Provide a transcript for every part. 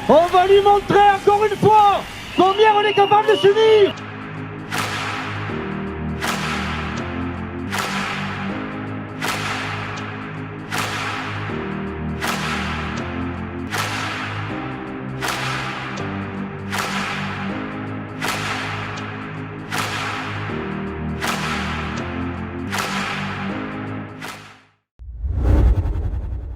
On va lui montrer encore une fois combien on est capable de s'unir.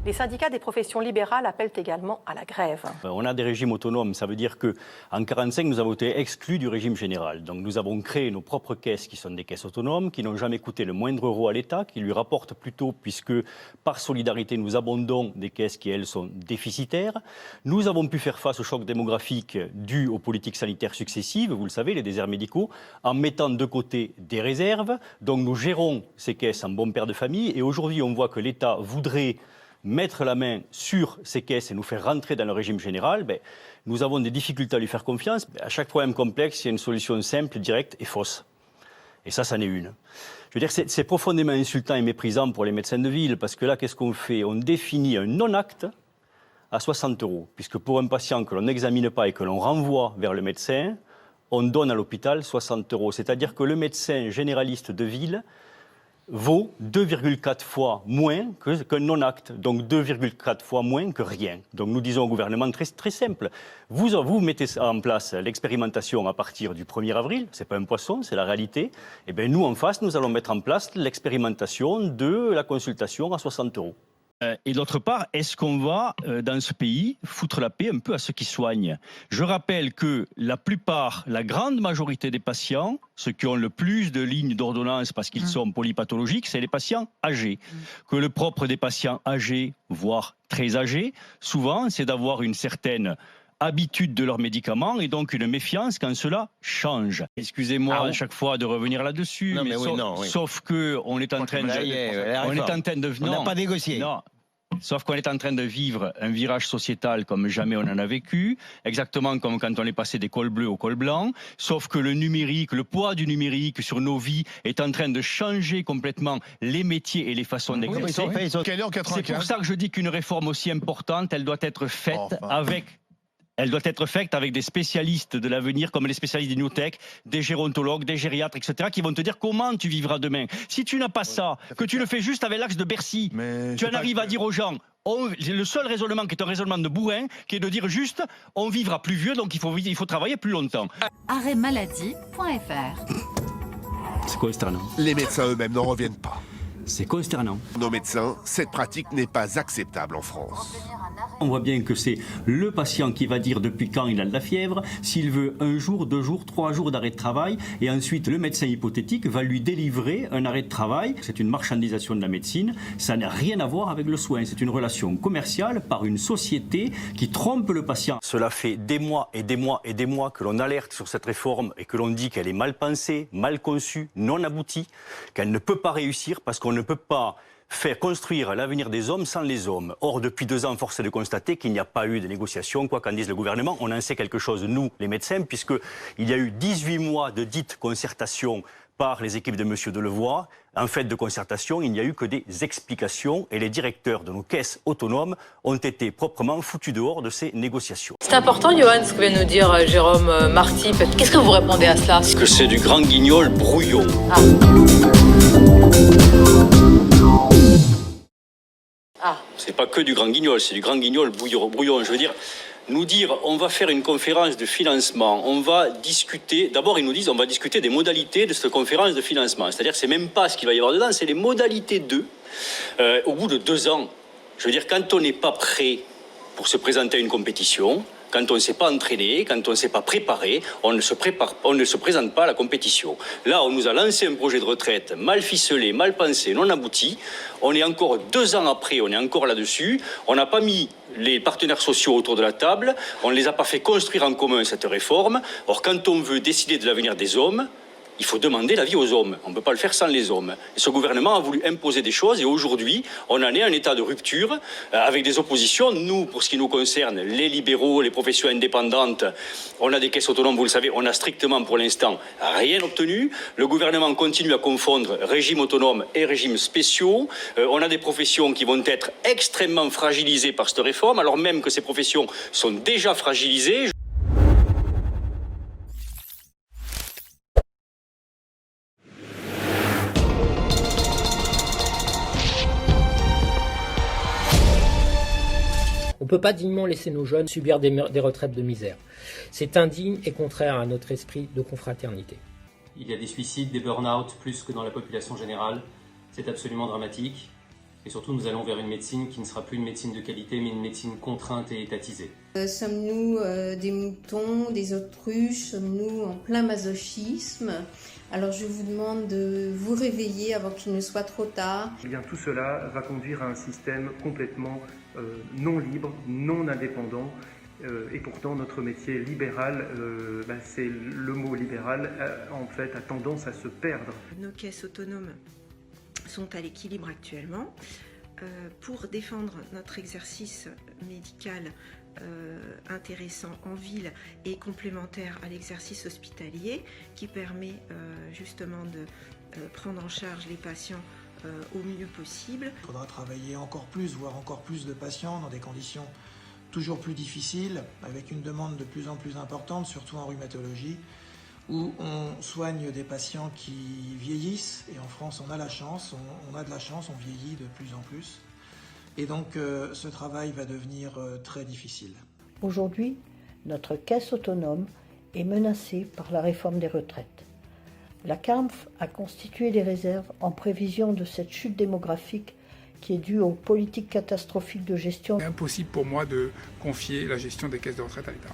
Les syndicats des professions libérales appellent également à la grève. On a des régimes autonomes, ça veut dire qu'en 1945, nous avons été exclus du régime général. Donc nous avons créé nos propres caisses qui sont des caisses autonomes, qui n'ont jamais coûté le moindre euro à l'État, qui lui rapportent plutôt, puisque par solidarité, nous abondons des caisses qui, elles, sont déficitaires. Nous avons pu faire face au choc démographique dû aux politiques sanitaires successives, vous le savez, les déserts médicaux, en mettant de côté des réserves. Donc nous gérons ces caisses en bon père de famille. Et aujourd'hui, on voit que l'État voudrait mettre la main sur ces caisses et nous faire rentrer dans le régime général, nous avons des difficultés à lui faire confiance. À chaque problème complexe, il y a une solution simple, directe et fausse. Et ça en est une. Je veux dire, c'est profondément insultant et méprisant pour les médecins de ville, parce que là, qu'est-ce qu'on fait? On définit un non-acte à 60 €, puisque pour un patient que l'on n'examine pas et que l'on renvoie vers le médecin, on donne à l'hôpital 60 €. C'est-à-dire que le médecin généraliste de ville vaut 2,4 fois moins qu'un non-acte, donc 2,4 fois moins que rien. Donc nous disons au gouvernement très, très simple, vous mettez en place l'expérimentation à partir du 1er avril, c'est pas un poisson, c'est la réalité, et bien nous en face, nous allons mettre en place l'expérimentation de la consultation à 60 €. Et d'autre part, est-ce qu'on va, dans ce pays, foutre la paix un peu à ceux qui soignent? Je rappelle que la grande majorité des patients, ceux qui ont le plus de lignes d'ordonnance parce qu'ils sont polypathologiques, c'est les patients âgés. Que le propre des patients âgés, voire très âgés, souvent, c'est d'avoir une certaine habitude de leurs médicaments et donc une méfiance quand cela change. Excusez-moi à chaque fois de revenir là-dessus, mais sauf que on est en train de... On n'a pas négocié. Non. Sauf qu'on est en train de vivre un virage sociétal comme jamais on en a vécu, exactement comme quand on est passé des cols bleus au col blanc, sauf que le numérique, le poids du numérique sur nos vies est en train de changer complètement les métiers et les façons d'exercer. C'est pour ça que je dis qu'une réforme aussi importante, elle doit être faite avec des spécialistes de l'avenir, comme les spécialistes des New Tech, des gérontologues, des gériatres, etc., qui vont te dire comment tu vivras demain. Si tu n'as pas ça, que tu le fais juste avec l'axe de Bercy, tu en arrives à dire aux gens, le seul raisonnement qui est un raisonnement de bourrin, qui est de dire juste, on vivra plus vieux, donc il faut travailler plus longtemps. Arrêtmaladie.fr. C'est consternant. Les médecins eux-mêmes n'en reviennent pas. C'est consternant. Nos médecins, cette pratique n'est pas acceptable en France. On voit bien que c'est le patient qui va dire depuis quand il a de la fièvre, s'il veut 1 jour, 2 jours, 3 jours d'arrêt de travail, et ensuite le médecin hypothétique va lui délivrer un arrêt de travail. C'est une marchandisation de la médecine, ça n'a rien à voir avec le soin, c'est une relation commerciale par une société qui trompe le patient. Cela fait des mois et des mois et des mois que l'on alerte sur cette réforme et que l'on dit qu'elle est mal pensée, mal conçue, non aboutie, qu'elle ne peut pas réussir parce qu'on ne peut pas faire construire l'avenir des hommes sans les hommes. Or, depuis 2 ans, force est de constater qu'il n'y a pas eu de négociation, quoi qu'en dise le gouvernement. On en sait quelque chose, nous, les médecins, puisqu'il y a eu 18 mois de dite concertation par les équipes de M. Delevoye. En fait de concertation, il n'y a eu que des explications et les directeurs de nos caisses autonomes ont été proprement foutus dehors de ces négociations. C'est important, Johan, ce que vient de nous dire Jérôme Marty. Qu'est-ce que vous répondez à cela? Que c'est du grand guignol brouillon. C'est pas que du grand guignol, c'est du grand guignol brouillon. Je veux dire, nous dire, on va faire une conférence de financement, on va discuter, d'abord ils nous disent, on va discuter des modalités de cette conférence de financement. C'est-à-dire que c'est même pas ce qu'il va y avoir dedans, c'est les modalités d'eux. Au bout de 2 ans, je veux dire, quand on n'est pas prêt pour se présenter à une compétition, quand on ne s'est pas entraîné, quand on ne s'est pas préparé, on ne se présente pas à la compétition. Là, on nous a lancé un projet de retraite mal ficelé, mal pensé, non abouti. On est encore 2 ans après, on est encore là-dessus. On n'a pas mis les partenaires sociaux autour de la table. On ne les a pas fait construire en commun cette réforme. Or, quand on veut décider de l'avenir des hommes, il faut demander l'avis aux hommes. On ne peut pas le faire sans les hommes. Et ce gouvernement a voulu imposer des choses et aujourd'hui, on en est à un état de rupture avec des oppositions. Nous, pour ce qui nous concerne, les libéraux, les professions indépendantes, on a des caisses autonomes, vous le savez, on a strictement pour l'instant rien obtenu. Le gouvernement continue à confondre régime autonome et régimes spéciaux. On a des professions qui vont être extrêmement fragilisées par cette réforme, alors même que ces professions sont déjà fragilisées. On ne peut pas dignement laisser nos jeunes subir des retraites de misère. C'est indigne et contraire à notre esprit de confraternité. Il y a des suicides, des burn-out plus que dans la population générale. C'est absolument dramatique. Et surtout, nous allons vers une médecine qui ne sera plus une médecine de qualité, mais une médecine contrainte et étatisée. Sommes-nous des moutons, des autruches? Sommes-nous en plein masochisme? Alors je vous demande de vous réveiller avant qu'il ne soit trop tard. Eh bien, tout cela va conduire à un système complètement non libre, non indépendant. Et pourtant, notre métier libéral, c'est le mot libéral, en fait, a tendance à se perdre. Nos caisses autonomes sont à l'équilibre actuellement. Pour défendre notre exercice médical intéressant en ville et complémentaire à l'exercice hospitalier qui permet justement de prendre en charge les patients au mieux possible. Il faudra travailler encore plus, voire encore plus de patients dans des conditions toujours plus difficiles, avec une demande de plus en plus importante, surtout en rhumatologie, où on soigne des patients qui vieillissent, et en France on a la chance, on a de la chance, on vieillit de plus en plus. Et donc ce travail va devenir très difficile. Aujourd'hui, notre caisse autonome est menacée par la réforme des retraites. La CAMF a constitué des réserves en prévision de cette chute démographique qui est due aux politiques catastrophiques de gestion. C'est impossible pour moi de confier la gestion des caisses de retraite à l'État.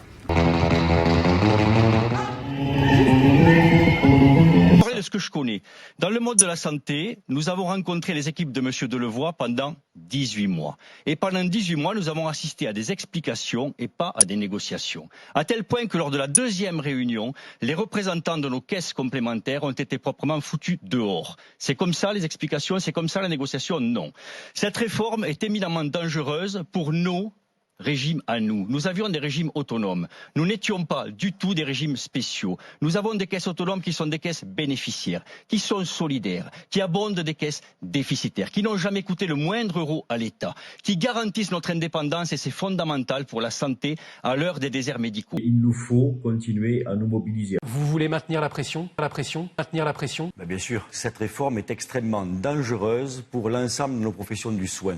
De ce que je connais. Dans le monde de la santé, nous avons rencontré les équipes de M. Delevoye pendant 18 mois. Et pendant 18 mois, nous avons assisté à des explications et pas à des négociations. À tel point que lors de la deuxième réunion, les représentants de nos caisses complémentaires ont été proprement foutus dehors. C'est comme ça les explications, c'est comme ça la négociation? Non. Cette réforme est éminemment dangereuse pour nos régime à nous. Nous avions des régimes autonomes. Nous n'étions pas du tout des régimes spéciaux. Nous avons des caisses autonomes qui sont des caisses bénéficiaires, qui sont solidaires, qui abondent des caisses déficitaires, qui n'ont jamais coûté le moindre euro à l'État, qui garantissent notre indépendance et c'est fondamental pour la santé à l'heure des déserts médicaux. Il nous faut continuer à nous mobiliser. Vous voulez maintenir la pression, maintenir la pression? Bien sûr, cette réforme est extrêmement dangereuse pour l'ensemble de nos professions du soin.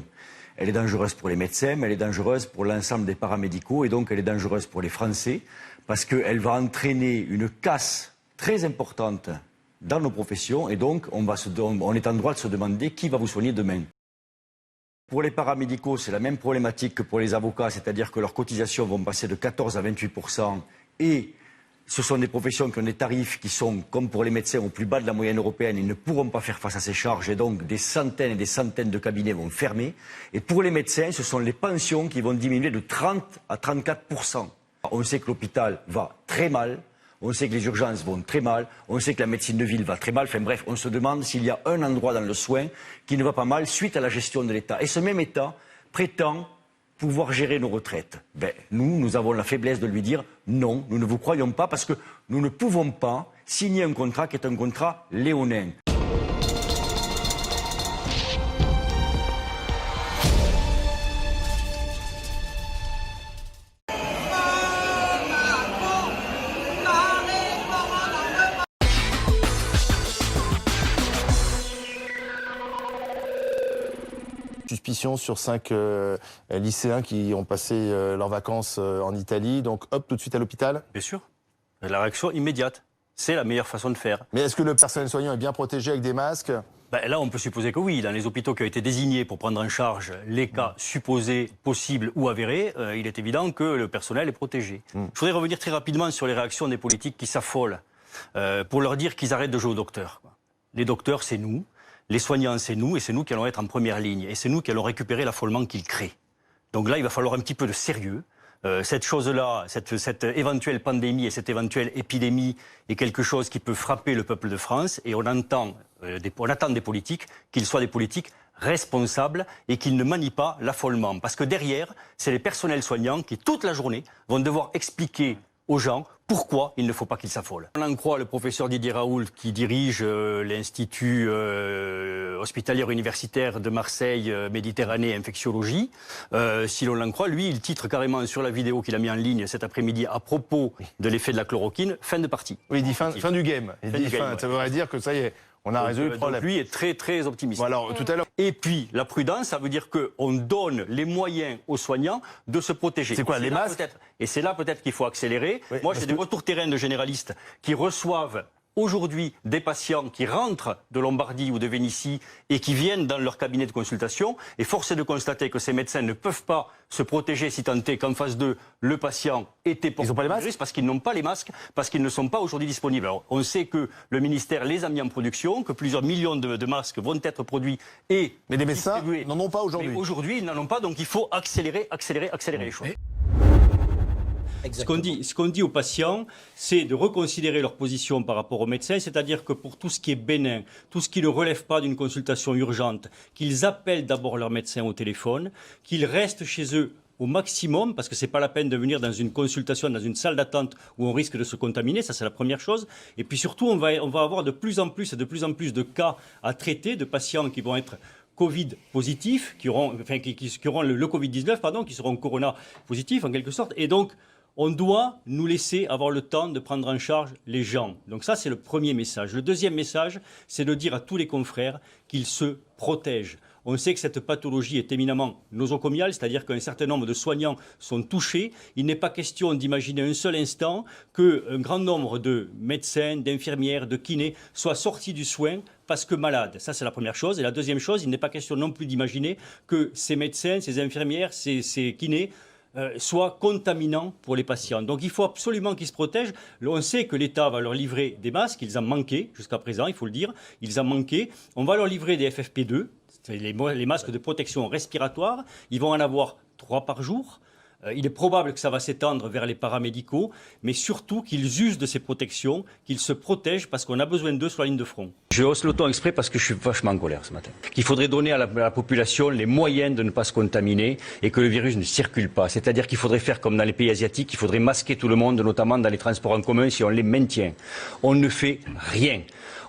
Elle est dangereuse pour les médecins, mais elle est dangereuse pour l'ensemble des paramédicaux et donc elle est dangereuse pour les Français parce qu'elle va entraîner une casse très importante dans nos professions et donc on est en droit de se demander qui va vous soigner demain. Pour les paramédicaux, c'est la même problématique que pour les avocats, c'est-à-dire que leurs cotisations vont passer de 14 à 28% et ce sont des professions qui ont des tarifs qui sont, comme pour les médecins, au plus bas de la moyenne européenne. Ils ne pourront pas faire face à ces charges et donc des centaines et des centaines de cabinets vont fermer. Et pour les médecins, ce sont les pensions qui vont diminuer de 30 à 34%. On sait que l'hôpital va très mal, on sait que les urgences vont très mal, on sait que la médecine de ville va très mal. Enfin bref, on se demande s'il y a un endroit dans le soin qui ne va pas mal suite à la gestion de l'État. Et ce même État prétend pouvoir gérer nos retraites. Nous avons la faiblesse de lui dire non, nous ne vous croyons pas parce que nous ne pouvons pas signer un contrat qui est un contrat léonin. Suspicion sur 5 lycéens qui ont passé leurs vacances en Italie. Donc hop, tout de suite à l'hôpital. Bien sûr. La réaction immédiate. C'est la meilleure façon de faire. Mais est-ce que le personnel soignant est bien protégé avec des masques? Là, on peut supposer que oui. Dans les hôpitaux qui ont été désignés pour prendre en charge les cas supposés, possibles ou avérés, il est évident que le personnel est protégé. Je voudrais revenir très rapidement sur les réactions des politiques qui s'affolent pour leur dire qu'ils arrêtent de jouer aux docteurs. Les docteurs, c'est nous. Les soignants, c'est nous, et c'est nous qui allons être en première ligne. Et c'est nous qui allons récupérer l'affolement qu'ils créent. Donc là, il va falloir un petit peu de sérieux. cette chose-là, cette éventuelle pandémie et cette éventuelle épidémie est quelque chose qui peut frapper le peuple de France. Et on attend des politiques qu'ils soient des politiques responsables et qu'ils ne manient pas l'affolement. Parce que derrière, c'est les personnels soignants qui, toute la journée, vont devoir expliquer aux gens pourquoi il ne faut pas qu'ils s'affolent. On en croit le professeur Didier Raoult qui dirige l'Institut hospitalier universitaire de Marseille, Méditerranée Infectiologie. Si l'on l'en croit, lui, il titre carrément sur la vidéo qu'il a mis en ligne cet après-midi à propos de l'effet de la chloroquine, fin de partie. Oui, il dit fin du game. Ça voudrait dire que ça y est, on a résolu le problème. Lui est très très optimiste. Bon, alors, tout à l'heure. Et puis la prudence, ça veut dire qu'on donne les moyens aux soignants de se protéger. C'est quoi, les masques? Et c'est là peut-être qu'il faut accélérer. Oui, moi j'ai des retours terrain de généralistes qui reçoivent aujourd'hui des patients qui rentrent de Lombardie ou de Vénitie et qui viennent dans leur cabinet de consultation. Et force est de constater que ces médecins ne peuvent pas se protéger si tant est qu'en face d'eux, le patient était porteur de virus parce qu'ils n'ont pas les masques, parce qu'ils ne sont pas aujourd'hui disponibles. Alors, on sait que le ministère les a mis en production, que plusieurs millions de masques vont être produits et mais les médecins n'en ont pas aujourd'hui. Mais aujourd'hui, ils n'en ont pas, donc il faut accélérer les choses. Ce qu'on dit aux patients, c'est de reconsidérer leur position par rapport aux médecins, c'est-à-dire que pour tout ce qui est bénin, tout ce qui ne relève pas d'une consultation urgente, qu'ils appellent d'abord leur médecin au téléphone, qu'ils restent chez eux au maximum, parce que ce n'est pas la peine de venir dans une consultation, dans une salle d'attente où on risque de se contaminer, ça c'est la première chose. Et puis surtout, on va avoir de plus en plus de cas à traiter, de patients qui vont être Covid positifs, qui auront le Covid-19, pardon, qui seront corona positifs en quelque sorte. Et donc, on doit nous laisser avoir le temps de prendre en charge les gens. Donc ça, c'est le premier message. Le deuxième message, c'est de dire à tous les confrères qu'ils se protègent. On sait que cette pathologie est éminemment nosocomiale, c'est-à-dire qu'un certain nombre de soignants sont touchés. Il n'est pas question d'imaginer un seul instant qu'un grand nombre de médecins, d'infirmières, de kinés soient sortis du soin parce que malades. Ça, c'est la première chose. Et la deuxième chose, il n'est pas question non plus d'imaginer que ces médecins, ces infirmières, ces kinés soit contaminant pour les patients. Donc il faut absolument qu'ils se protègent. On sait que l'État va leur livrer des masques, ils en manquaient jusqu'à présent, il faut le dire, ils en manquaient. On va leur livrer des FFP2, les masques de protection respiratoire, ils vont en avoir 3 par jour. Il est probable que ça va s'étendre vers les paramédicaux, mais surtout qu'ils usent de ces protections, qu'ils se protègent parce qu'on a besoin d'eux sur la ligne de front. Je hausse le ton exprès parce que je suis vachement en colère ce matin. Qu'il faudrait donner à la population les moyens de ne pas se contaminer et que le virus ne circule pas. C'est-à-dire qu'il faudrait faire comme dans les pays asiatiques, il faudrait masquer tout le monde, notamment dans les transports en commun, si on les maintient. On ne fait rien.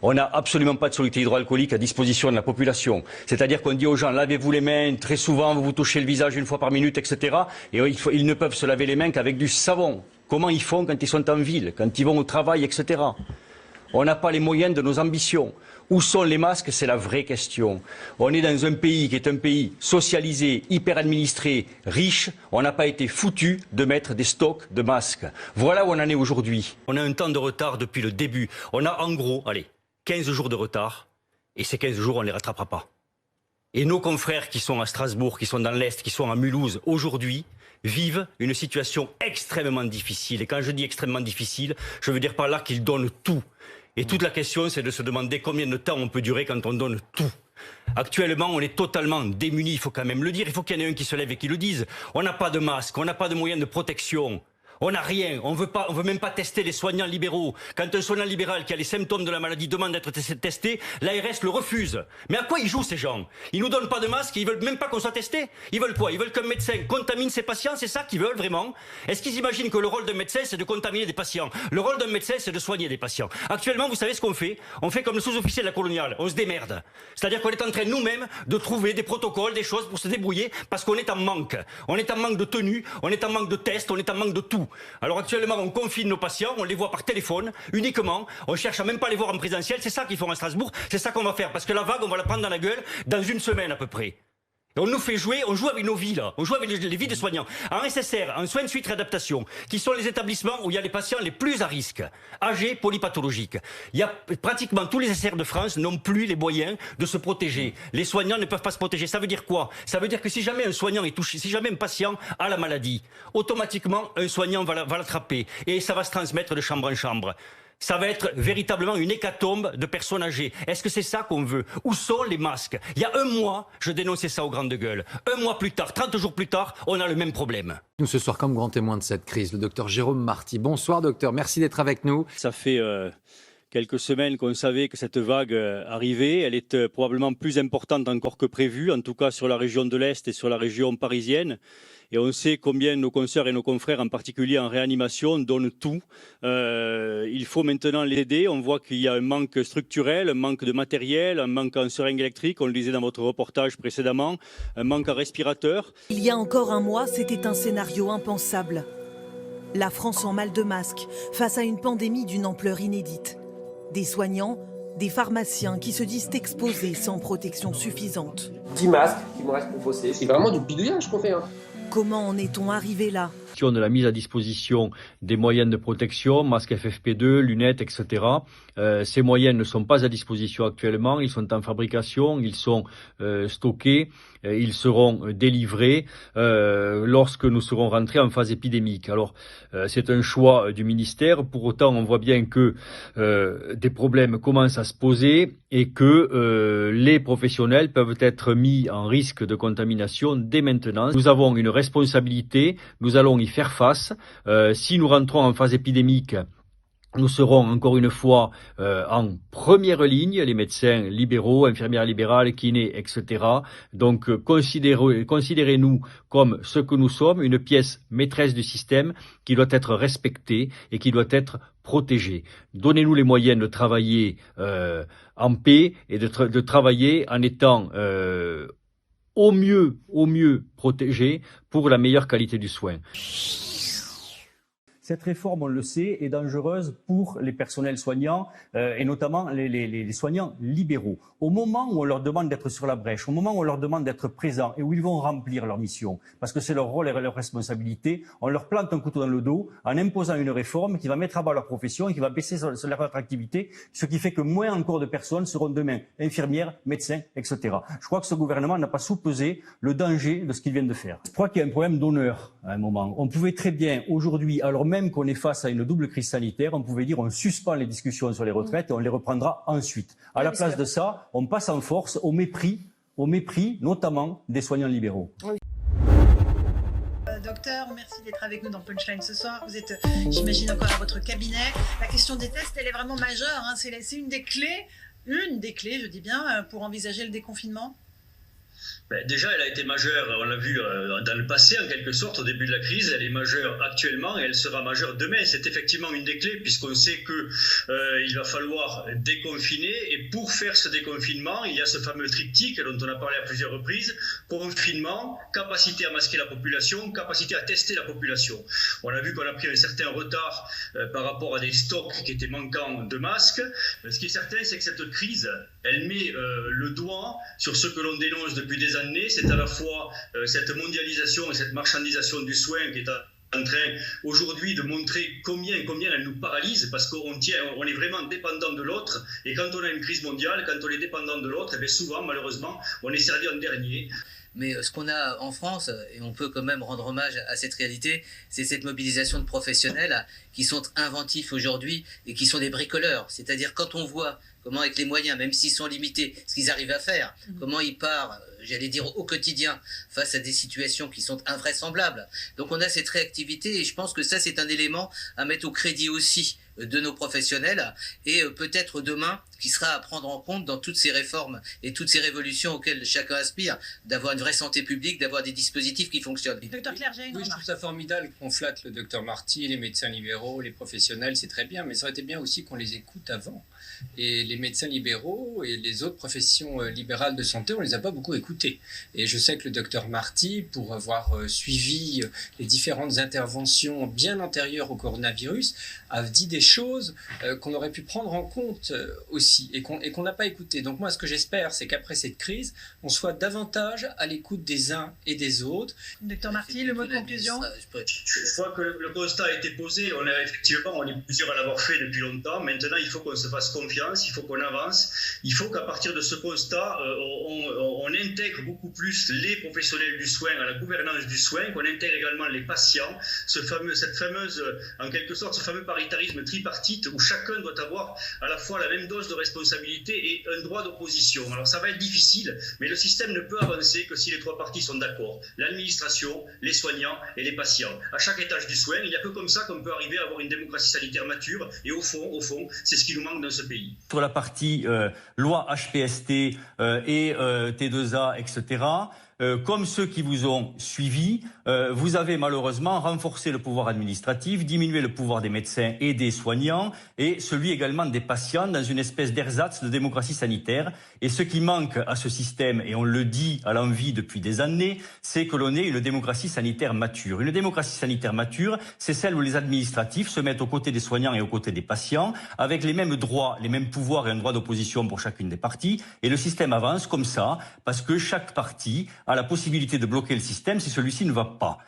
On n'a absolument pas de soluté hydroalcoolique à disposition de la population. C'est-à-dire qu'on dit aux gens, lavez-vous les mains, très souvent vous vous touchez le visage 1 fois par minute, etc. Et ils ne peuvent se laver les mains qu'avec du savon. Comment ils font quand ils sont en ville, quand ils vont au travail, etc. On n'a pas les moyens de nos ambitions. Où sont les masques? C'est la vraie question. On est dans un pays qui est un pays socialisé, hyper administré, riche. On n'a pas été foutu de mettre des stocks de masques. Voilà où on en est aujourd'hui. On a un temps de retard depuis le début. On a en gros, 15 jours de retard. Et ces 15 jours, on ne les rattrapera pas. Et nos confrères qui sont à Strasbourg, qui sont dans l'Est, qui sont à Mulhouse, aujourd'hui, vivent une situation extrêmement difficile. Et quand je dis extrêmement difficile, je veux dire par là qu'ils donnent tout. Et toute la question, c'est de se demander combien de temps on peut durer quand on donne tout. Actuellement, on est totalement démunis, il faut quand même le dire. Il faut qu'il y en ait un qui se lève et qui le dise. On n'a pas de masque, on n'a pas de moyens de protection. On n'a rien, on veut même pas tester les soignants libéraux. Quand un soignant libéral qui a les symptômes de la maladie demande d'être testé, l'ARS le refuse. Mais à quoi ils jouent ces gens? Ils nous donnent pas de masque, ils veulent même pas qu'on soit testé. Ils veulent quoi? Ils veulent qu'un médecin contamine ses patients, c'est ça qu'ils veulent vraiment? Est-ce qu'ils imaginent que le rôle d'un médecin c'est de contaminer des patients? Le rôle d'un médecin c'est de soigner des patients. Actuellement, vous savez ce qu'on fait? On fait comme le sous-officier de la coloniale, on se démerde. C'est-à-dire qu'on est en train nous-mêmes de trouver des protocoles, des choses pour se débrouiller parce qu'on est en manque. On est en manque de tenue, on est en manque de tests, on est en manque de tout. Alors actuellement, on confine nos patients, on les voit par téléphone, uniquement. On cherche à même pas les voir en présentiel. C'est ça qu'ils font à Strasbourg. C'est ça qu'on va faire. Parce que la vague, on va la prendre dans la gueule dans 1 semaine à peu près. Et on nous fait jouer, on joue avec nos vies là. On joue avec les vies des soignants. En SSR, en soins de suite réadaptation, qui sont les établissements où il y a les patients les plus à risque, âgés, polypathologiques. Il y a pratiquement tous les SSR de France n'ont plus les moyens de se protéger. Les soignants ne peuvent pas se protéger. Ça veut dire quoi? Ça veut dire que si jamais un soignant est touché, si jamais un patient a la maladie, automatiquement un soignant va l'attraper et ça va se transmettre de chambre en chambre. ça va être véritablement une hécatombe de personnes âgées. Est-ce que c'est ça qu'on veut? Où sont les masques? Il y a un mois, je dénonçais ça aux grandes gueules. Un mois plus tard, 30 jours plus tard, on a le même problème. Nous ce soir comme grand témoin de cette crise, le docteur Jérôme Marty. Bonsoir docteur, merci d'être avec nous. Ça fait quelques semaines qu'on savait que cette vague arrivait. Elle est probablement plus importante encore que prévu, en tout cas sur la région de l'Est et sur la région parisienne. Et on sait combien nos consoeurs et nos confrères, en particulier en réanimation, donnent tout. Il faut maintenant les aider. On voit qu'il y a un manque structurel, un manque de matériel, un manque en seringues électriques, on le disait dans votre reportage précédemment, un manque en respirateurs. Il y a encore un mois, c'était un scénario impensable. La France en mal de masques, face à une pandémie d'une ampleur inédite. Des soignants, des pharmaciens qui se disent exposés sans protection suffisante. 10 masques qui me restent pour bosser. C'est vraiment du bidouillage qu'on fait. Comment en est-on arrivé là ? De la mise à disposition des moyens de protection, masques FFP2, lunettes, etc. Ces moyens ne sont pas à disposition actuellement, ils sont en fabrication, ils sont stockés, ils seront délivrés lorsque nous serons rentrés en phase épidémique. Alors, c'est un choix du ministère, pour autant on voit bien que des problèmes commencent à se poser et que les professionnels peuvent être mis en risque de contamination dès maintenant. Nous avons une responsabilité, nous allons y faire face. Si nous rentrons en phase épidémique, nous serons encore une fois en première ligne, les médecins libéraux, infirmières libérales, kinés, etc. Donc considérez-nous comme ce que nous sommes, une pièce maîtresse du système qui doit être respectée et qui doit être protégée. Donnez-nous les moyens de travailler en paix et de travailler en étant au mieux protégés pour la meilleure qualité du soin. Cette réforme, on le sait, est dangereuse pour les personnels soignants et notamment les soignants libéraux. Au moment où on leur demande d'être sur la brèche, au moment où on leur demande d'être présents et où ils vont remplir leur mission, parce que c'est leur rôle et leur responsabilité, on leur plante un couteau dans le dos en imposant une réforme qui va mettre à bas leur profession et qui va baisser leur attractivité, ce qui fait que moins encore de personnes seront demain infirmières, médecins, etc. Je crois que ce gouvernement n'a pas soupesé le danger de ce qu'il vient de faire. Je crois qu'il y a un problème d'honneur à un moment. On pouvait très bien aujourd'hui, alors même qu'on est face à une double crise sanitaire, on pouvait dire on suspend les discussions sur les retraites et on les reprendra ensuite. À la place de ça, on passe en force au mépris notamment des soignants libéraux. Docteur, merci d'être avec nous dans Punchline ce soir. Vous êtes, j'imagine, encore à votre cabinet. La question des tests, elle est vraiment majeure. Hein. C'est une des clés, je dis bien, pour envisager le déconfinement. Déjà, elle a été majeure, on l'a vu dans le passé en quelque sorte, au début de la crise, elle est majeure actuellement et elle sera majeure demain. C'est effectivement une des clés puisqu'on sait qu'il va falloir déconfiner et pour faire ce déconfinement, il y a ce fameux triptyque dont on a parlé à plusieurs reprises, confinement, capacité à masquer la population, capacité à tester la population. On a vu qu'on a pris un certain retard par rapport à des stocks qui étaient manquants de masques. Ce qui est certain, c'est que cette crise, elle met le doigt sur ce que l'on dénonce depuis des années, c'est à la fois cette mondialisation et cette marchandisation du soin qui est en train aujourd'hui de montrer combien elle nous paralyse parce qu'on est vraiment dépendant de l'autre et quand on a une crise mondiale, quand on est dépendant de l'autre, et bien souvent malheureusement on est servi en dernier. Mais ce qu'on a en France, et on peut quand même rendre hommage à cette réalité, c'est cette mobilisation de professionnels qui sont inventifs aujourd'hui et qui sont des bricoleurs. C'est-à-dire quand on voit comment avec les moyens, même s'ils sont limités, ce qu'ils arrivent à faire, comment ils partent, j'allais dire au quotidien, face à des situations qui sont invraisemblables. Donc on a cette réactivité et je pense que ça c'est un élément à mettre au crédit aussi de nos professionnels et peut-être demain qui sera à prendre en compte dans toutes ces réformes et toutes ces révolutions auxquelles chacun aspire, d'avoir une vraie santé publique, d'avoir des dispositifs qui fonctionnent. Docteur Clerget, oui, je trouve ça formidable qu'on flatte le docteur Marty, les médecins libéraux, les professionnels, c'est très bien, mais ça aurait été bien aussi qu'on les écoute avant. Et les médecins libéraux et les autres professions libérales de santé, on les a pas beaucoup écoutés. Et je sais que le docteur Marty, pour avoir suivi les différentes interventions bien antérieures au coronavirus, a dit des choses qu'on aurait pu prendre en compte aussi et qu'on n'a pas écouté. Donc moi, ce que j'espère, c'est qu'après cette crise, on soit davantage à l'écoute des uns et des autres. Docteur Marty, le mot de conclusion. Je crois que le constat a été posé. On est plusieurs à l'avoir fait depuis longtemps. Maintenant, il faut qu'on se fasse confiance, il faut qu'on avance. Il faut qu'à partir de ce constat, on intègre beaucoup plus les professionnels du soin à la gouvernance du soin, qu'on intègre également les patients, cette fameuse, en quelque sorte, ce fameux paritarisme tripartite multipartite où chacun doit avoir à la fois la même dose de responsabilité et un droit d'opposition. Alors ça va être difficile, mais le système ne peut avancer que si les trois parties sont d'accord. L'administration, les soignants et les patients. À chaque étage du soin, il n'y a que comme ça qu'on peut arriver à avoir une démocratie sanitaire mature. Et au fond, c'est ce qui nous manque dans ce pays. Sur la partie loi HPST et T2A, etc., comme ceux qui vous ont suivi, vous avez malheureusement renforcé le pouvoir administratif, diminué le pouvoir des médecins et des soignants, et celui également des patients dans une espèce d'ersatz de démocratie sanitaire. Et ce qui manque à ce système, et on le dit à l'envi depuis des années, c'est que l'on ait une démocratie sanitaire mature. Une démocratie sanitaire mature, c'est celle où les administratifs se mettent aux côtés des soignants et aux côtés des patients, avec les mêmes droits, les mêmes pouvoirs et un droit d'opposition pour chacune des parties. Et le système avance comme ça, parce que chaque partie a la possibilité de bloquer le système si celui-ci ne va pas.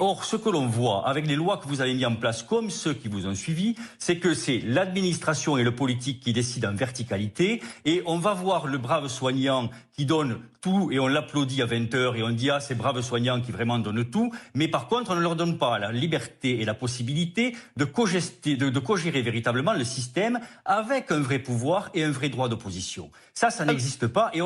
Or, ce que l'on voit avec les lois que vous avez mis en place, comme ceux qui vous ont suivi, c'est que c'est l'administration et le politique qui décident en verticalité, et on va voir le brave soignant qui donne tout, et on l'applaudit à 20h, et on dit « Ah, ces braves soignants qui vraiment donnent tout », mais par contre, on ne leur donne pas la liberté et la possibilité de co-gérer véritablement le système avec un vrai pouvoir et un vrai droit d'opposition. Ça n'existe pas, et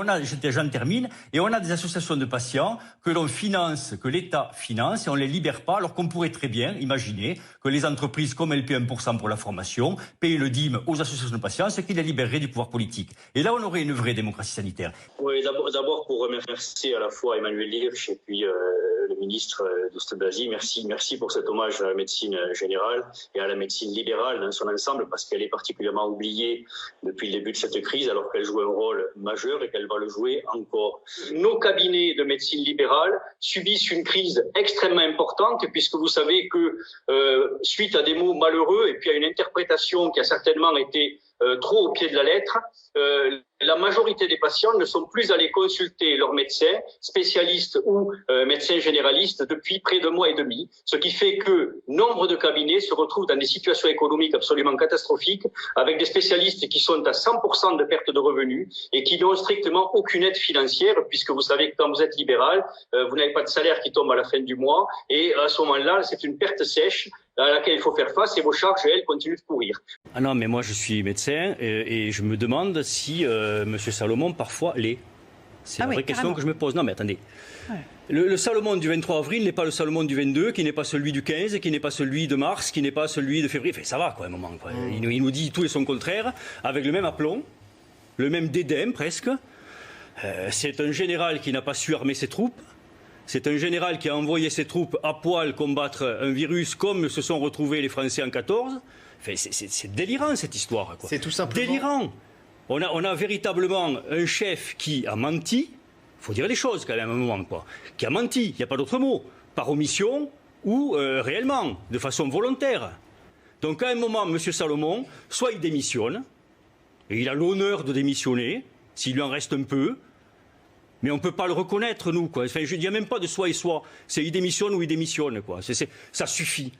j'en termine, et on a des associations de patients que l'on finance, que l'État finance, et on ne les libère pas, alors qu'on pourrait très bien imaginer que les entreprises, comme elles paient 1% pour la formation, payent le DIM aux associations de patients, ce qui les libérerait du pouvoir politique. Et là, on aurait une vraie démocratie sanitaire. Oui, d'abord pour remercier à la fois Emmanuel Hirsch et puis le ministre Douste-Blazy. Merci pour cet hommage à la médecine générale et à la médecine libérale dans son ensemble, parce qu'elle est particulièrement oubliée depuis le début de cette crise, alors qu'elle joue un rôle majeur et qu'elle va le jouer encore. Nos cabinets de médecine libérale subissent une crise extrêmement importante, puisque vous savez que suite à des mots malheureux et puis à une interprétation qui a certainement été trop au pied de la lettre, la majorité des patients ne sont plus allés consulter leur médecin, spécialiste ou médecin généraliste depuis près de mois et demi, ce qui fait que nombre de cabinets se retrouvent dans des situations économiques absolument catastrophiques, avec des spécialistes qui sont à 100% de perte de revenus et qui n'ont strictement aucune aide financière, puisque vous savez que quand vous êtes libéral, vous n'avez pas de salaire qui tombe à la fin du mois, et à ce moment-là, c'est une perte sèche à laquelle il faut faire face, et vos charges, elles, continuent de courir. Ah non, mais moi je suis médecin et je me demande si M. Salomon parfois l'est. C'est une vraie question que je me pose. Non mais attendez, le Salomon du 23 avril n'est pas le Salomon du 22, qui n'est pas celui du 15, qui n'est pas celui de mars, qui n'est pas celui de février. Enfin, ça va quoi, à un moment. Quoi. Il nous dit tout et son contraire, avec le même aplomb, le même dédain presque. C'est un général qui n'a pas su armer ses troupes. C'est un général qui a envoyé ses troupes à poil combattre un virus comme se sont retrouvés les Français en 14. Enfin, c'est délirant cette histoire. C'est tout simplement délirant. On a véritablement un chef qui a menti. Il faut dire les choses quand même à un moment, quoi. Qui a menti, il n'y a pas d'autre mot. Par omission ou réellement, de façon volontaire. Donc à un moment, M. Salomon, soit il démissionne, et il a l'honneur de démissionner, s'il lui en reste un peu. Mais on ne peut pas le reconnaître, nous. Quoi. Enfin, je ne dis même pas de soi et soi. C'est il démissionne ou il démissionne. Quoi. Ça suffit.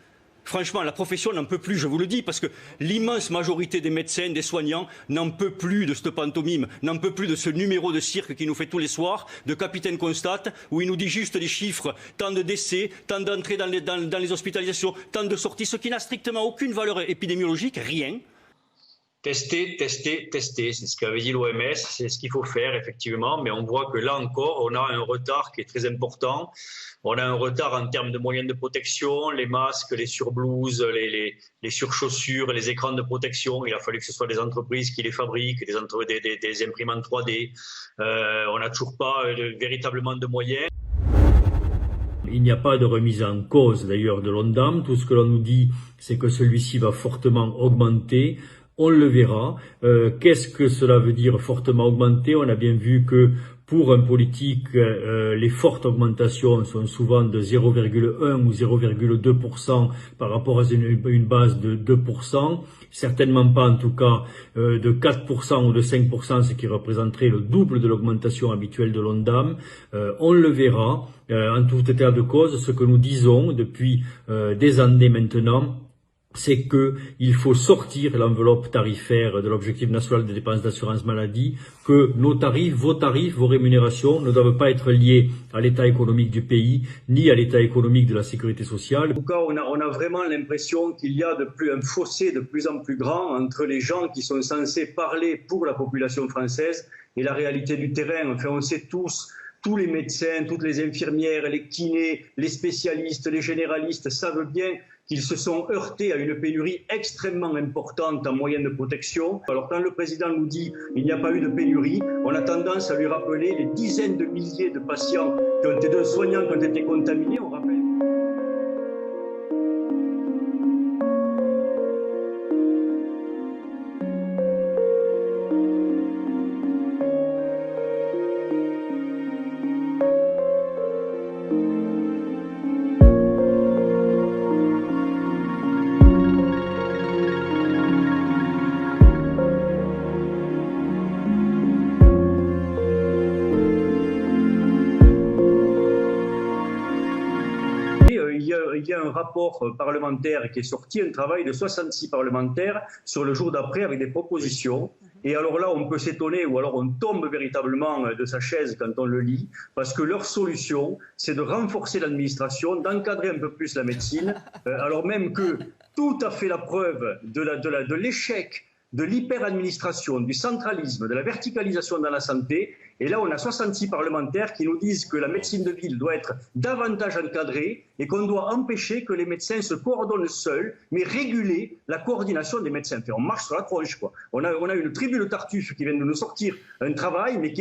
Franchement, la profession n'en peut plus, je vous le dis, parce que l'immense majorité des médecins, des soignants, n'en peut plus de cette pantomime, n'en peut plus de ce numéro de cirque qui nous fait tous les soirs, de Capitaine Constate, où il nous dit juste des chiffres, tant de décès, tant d'entrées dans les hospitalisations, tant de sorties, ce qui n'a strictement aucune valeur épidémiologique, rien. Tester, c'est ce qu'avait dit l'OMS, c'est ce qu'il faut faire effectivement, mais on voit que là encore, on a un retard qui est très important. On a un retard en termes de moyens de protection, les masques, les surblouses, les surchaussures, les écrans de protection. Il a fallu que ce soit des entreprises qui les fabriquent, des imprimantes 3D. On n'a toujours pas véritablement de moyens. Il n'y a pas de remise en cause d'ailleurs de l'Ondam. Tout ce que l'on nous dit, c'est que celui-ci va fortement augmenter. On le verra. Qu'est-ce que cela veut dire fortement augmenter? On a bien vu que pour un politique, les fortes augmentations sont souvent de 0,1 ou 0,2% par rapport à une base de 2%. Certainement pas en tout cas de 4% ou de 5%, ce qui représenterait le double de l'augmentation habituelle de l'Ondam. On le verra. En tout état de cause, ce que nous disons depuis des années maintenant, c'est qu'il faut sortir l'enveloppe tarifaire de l'objectif national des dépenses d'assurance maladie, que nos tarifs, vos rémunérations ne doivent pas être liés à l'état économique du pays, ni à l'état économique de la sécurité sociale. En tout cas, on a vraiment l'impression qu'il y a un fossé de plus en plus grand entre les gens qui sont censés parler pour la population française et la réalité du terrain. Enfin, on sait tous les médecins, toutes les infirmières, les kinés, les spécialistes, les généralistes savent bien qu'ils se sont heurtés à une pénurie extrêmement importante en moyens de protection. Alors quand le président nous dit qu'il n'y a pas eu de pénurie, on a tendance à lui rappeler les dizaines de milliers de patients, de soignants qui ont été contaminés. On rappelle. Il y a un rapport parlementaire qui est sorti, un travail de 66 parlementaires sur le jour d'après avec des propositions. Et alors là, on peut s'étonner ou alors on tombe véritablement de sa chaise quand on le lit, parce que leur solution, c'est de renforcer l'administration, d'encadrer un peu plus la médecine, alors même que tout a fait la preuve de l'échec de l'hyper-administration, du centralisme, de la verticalisation dans la santé. Et là, on a 66 parlementaires qui nous disent que la médecine de ville doit être davantage encadrée et qu'on doit empêcher que les médecins se coordonnent seuls, mais réguler la coordination des médecins. Enfin, on marche sur la tronche, quoi. On a une tribu de Tartuffe qui vient de nous sortir un travail, mais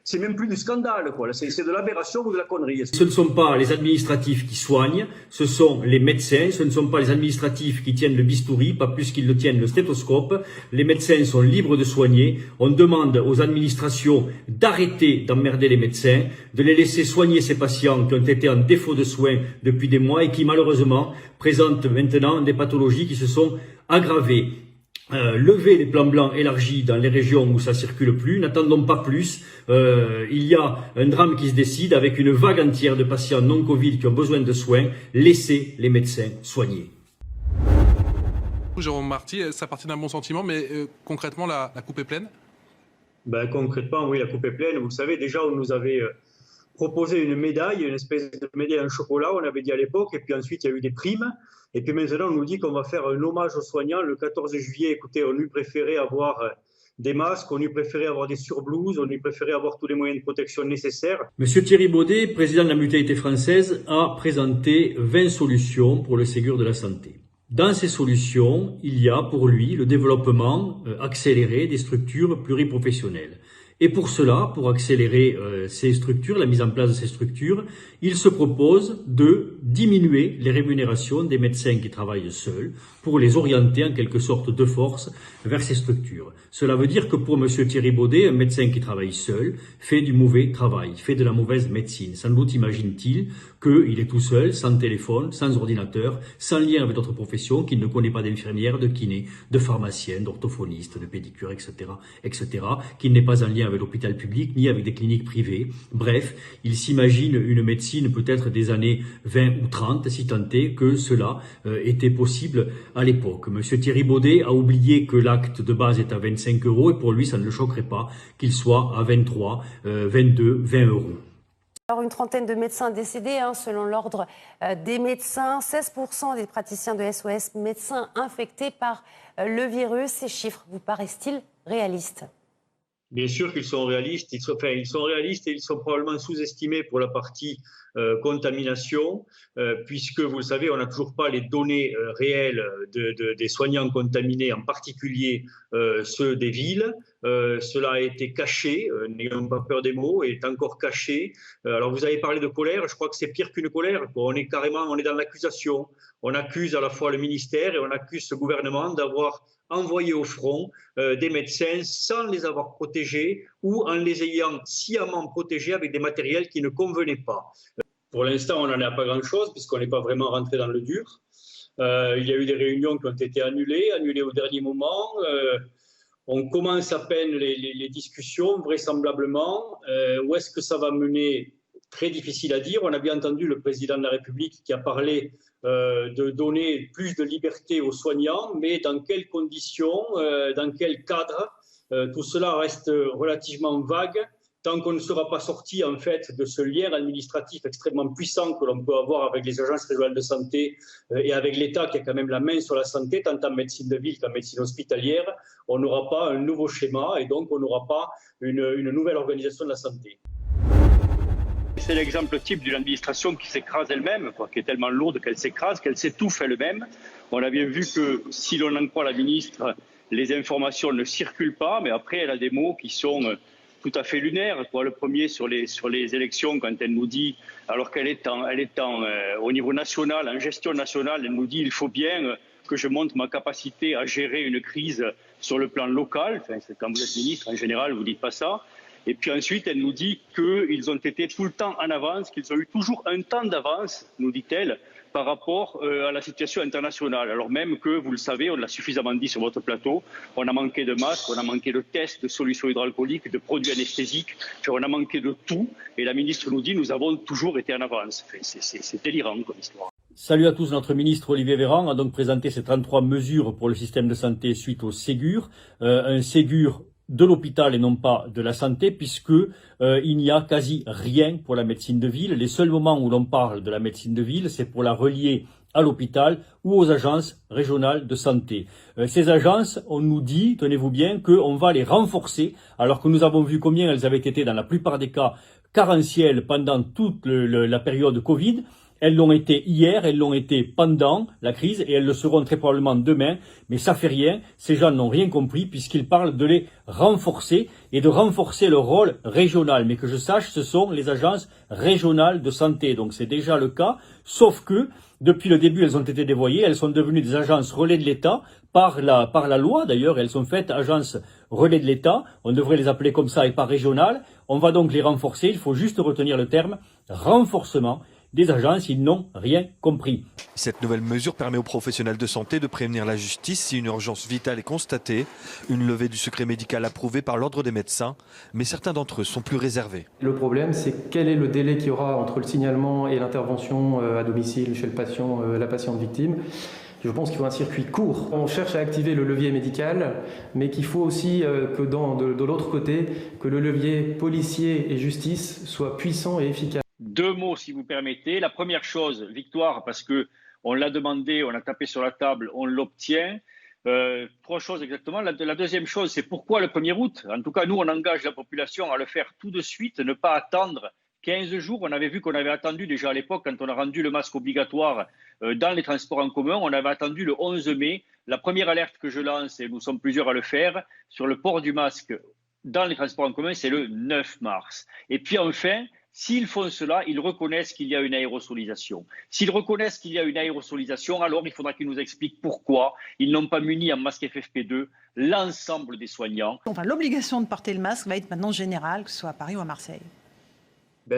c'est même plus du scandale, quoi. C'est de l'aberration ou de la connerie. Ce ne sont pas les administratifs qui soignent, ce sont les médecins, ce ne sont pas les administratifs qui tiennent le bistouri, pas plus qu'ils ne tiennent le stéthoscope. Les médecins sont libres de soigner. On demande aux administrations d'arrêter d'emmerder les médecins, de les laisser soigner ces patients qui ont été en défaut de soins depuis des mois et qui malheureusement présentent maintenant des pathologies qui se sont aggravées. Lever les plans blancs élargis dans les régions où ça circule plus, n'attendons pas plus. Il y a un drame qui se décide avec une vague entière de patients non Covid qui ont besoin de soins. Laissez les médecins soigner. Jérôme Marty, ça partit d'un bon sentiment, mais concrètement, la coupe est pleine? Concrètement, oui, la coupe est pleine. Vous savez, déjà, on nous avait proposé une médaille, une espèce de médaille en chocolat, on avait dit à l'époque, et puis ensuite, il y a eu des primes. Et puis maintenant, on nous dit qu'on va faire un hommage aux soignants le 14 juillet. Écoutez, on eût préféré avoir des masques, on eût préféré avoir des surblouses, on eût préféré avoir tous les moyens de protection nécessaires. Monsieur Thierry Baudet, président de la Mutualité française, a présenté 20 solutions pour le Ségur de la santé. Dans ces solutions, il y a pour lui le développement accéléré des structures pluriprofessionnelles. Et pour cela, pour accélérer ces structures, la mise en place de ces structures, il se propose de diminuer les rémunérations des médecins qui travaillent seuls pour les orienter en quelque sorte de force vers ces structures. Cela veut dire que pour monsieur Thierry Baudet, un médecin qui travaille seul fait du mauvais travail, fait de la mauvaise médecine. Sans doute imagine-t-il qu'il est tout seul, sans téléphone, sans ordinateur, sans lien avec d'autres professions, qu'il ne connaît pas d'infirmière, de kiné, de pharmacien, d'orthophoniste, de pédicure, etc., qu'il n'est pas en lien avec l'hôpital public, ni avec des cliniques privées. Bref, il s'imagine une médecine peut-être des années 20 ou 30, si tant est que cela était possible à l'époque. Monsieur Thierry Baudet a oublié que l'acte de base est à 25 € et pour lui, ça ne le choquerait pas qu'il soit à 23, 22, 20 €. Alors, une trentaine de médecins décédés, selon l'ordre des médecins. 16% des praticiens de SOS médecins infectés par le virus. Ces chiffres vous paraissent-ils réalistes ? Bien sûr qu'ils sont réalistes. Ils sont réalistes et ils sont probablement sous-estimés pour la partie contamination, puisque, vous le savez, on n'a toujours pas les données réelles des soignants contaminés, en particulier ceux des villes. Cela a été caché, n'ayons pas peur des mots, est encore caché. Alors, vous avez parlé de colère, je crois que c'est pire qu'une colère. On est dans l'accusation. On accuse à la fois le ministère et on accuse ce gouvernement d'avoir envoyé au front des médecins sans les avoir protégés ou en les ayant sciemment protégés avec des matériels qui ne convenaient pas. Pour l'instant, on n'en est à pas grand-chose puisqu'on n'est pas vraiment rentré dans le dur. Il y a eu des réunions qui ont été annulées au dernier moment. On commence à peine les discussions, vraisemblablement. Où est-ce que ça va mener? très difficile à dire. On a bien entendu le président de la République qui a parlé de donner plus de liberté aux soignants, mais dans quelles conditions, dans quel cadre, tout cela reste relativement vague. Tant qu'on ne sera pas sorti en fait de ce lien administratif extrêmement puissant que l'on peut avoir avec les agences régionales de santé et avec l'État qui a quand même la main sur la santé, tant en médecine de ville qu'en médecine hospitalière, on n'aura pas un nouveau schéma et donc on n'aura pas une nouvelle organisation de la santé. C'est l'exemple type d'une administration qui s'écrase elle-même, qui est tellement lourde qu'elle s'écrase, qu'elle s'étouffe elle-même. On a bien vu que si l'on en croit la ministre, les informations ne circulent pas, mais après elle a des mots qui sont tout à fait lunaire. Le premier sur les élections, quand elle nous dit, alors qu'elle est au niveau national, en gestion nationale, elle nous dit il faut bien que je montre ma capacité à gérer une crise sur le plan local. Enfin, quand vous êtes ministre, en général, vous ne dites pas ça. Et puis ensuite, elle nous dit qu'ils ont été tout le temps en avance, qu'ils ont eu toujours un temps d'avance, nous dit-elle, par rapport à la situation internationale. Alors même que, vous le savez, on l'a suffisamment dit sur votre plateau, on a manqué de masques, on a manqué de tests, de solutions hydroalcooliques, de produits anesthésiques, on a manqué de tout. Et la ministre nous dit, nous avons toujours été en avance. Enfin, c'est délirant comme histoire. Salut à tous, notre ministre Olivier Véran a donc présenté ces 33 mesures pour le système de santé suite au Ségur. Un Ségur de l'hôpital et non pas de la santé, puisque il n'y a quasi rien pour la médecine de ville. Les seuls moments où l'on parle de la médecine de ville, c'est pour la relier à l'hôpital ou aux agences régionales de santé. Ces agences, on nous dit, tenez-vous bien, qu'on va les renforcer, alors que nous avons vu combien elles avaient été, dans la plupart des cas, carentielles pendant toute la période Covid. Elles l'ont été hier, elles l'ont été pendant la crise et elles le seront très probablement demain. Mais ça fait rien, ces gens n'ont rien compris puisqu'ils parlent de les renforcer et de renforcer leur rôle régional. Mais que je sache, ce sont les agences régionales de santé. Donc c'est déjà le cas, sauf que depuis le début, elles ont été dévoyées, elles sont devenues des agences relais de l'État par la loi d'ailleurs. Elles sont faites agences relais de l'État, on devrait les appeler comme ça et pas régionales. On va donc les renforcer, il faut juste retenir le terme renforcement des agences, ils n'ont rien compris. Cette nouvelle mesure permet aux professionnels de santé de prévenir la justice si une urgence vitale est constatée, une levée du secret médical approuvée par l'ordre des médecins, mais certains d'entre eux sont plus réservés. Le problème, c'est quel est le délai qu'il y aura entre le signalement et l'intervention à domicile chez le patient, la patiente victime. Je pense qu'il faut un circuit court. On cherche à activer le levier médical, mais qu'il faut aussi que de l'autre côté, que le levier policier et justice soit puissant et efficace. Deux mots, si vous permettez. La première chose, victoire, parce que on l'a demandé, on a tapé sur la table, on l'obtient. Trois choses exactement. La deuxième chose, c'est pourquoi le 1er août. En tout cas, nous, on engage la population à le faire tout de suite, ne pas attendre 15 jours. On avait vu qu'on avait attendu déjà à l'époque, quand on a rendu le masque obligatoire dans les transports en commun, on avait attendu le 11 mai. La première alerte que je lance, et nous sommes plusieurs à le faire, sur le port du masque dans les transports en commun, c'est le 9 mars. Et puis enfin, s'ils font cela, ils reconnaissent qu'il y a une aérosolisation. S'ils reconnaissent qu'il y a une aérosolisation, alors il faudra qu'ils nous expliquent pourquoi ils n'ont pas muni en masque FFP2 l'ensemble des soignants. Enfin, l'obligation de porter le masque va être maintenant générale, que ce soit à Paris ou à Marseille.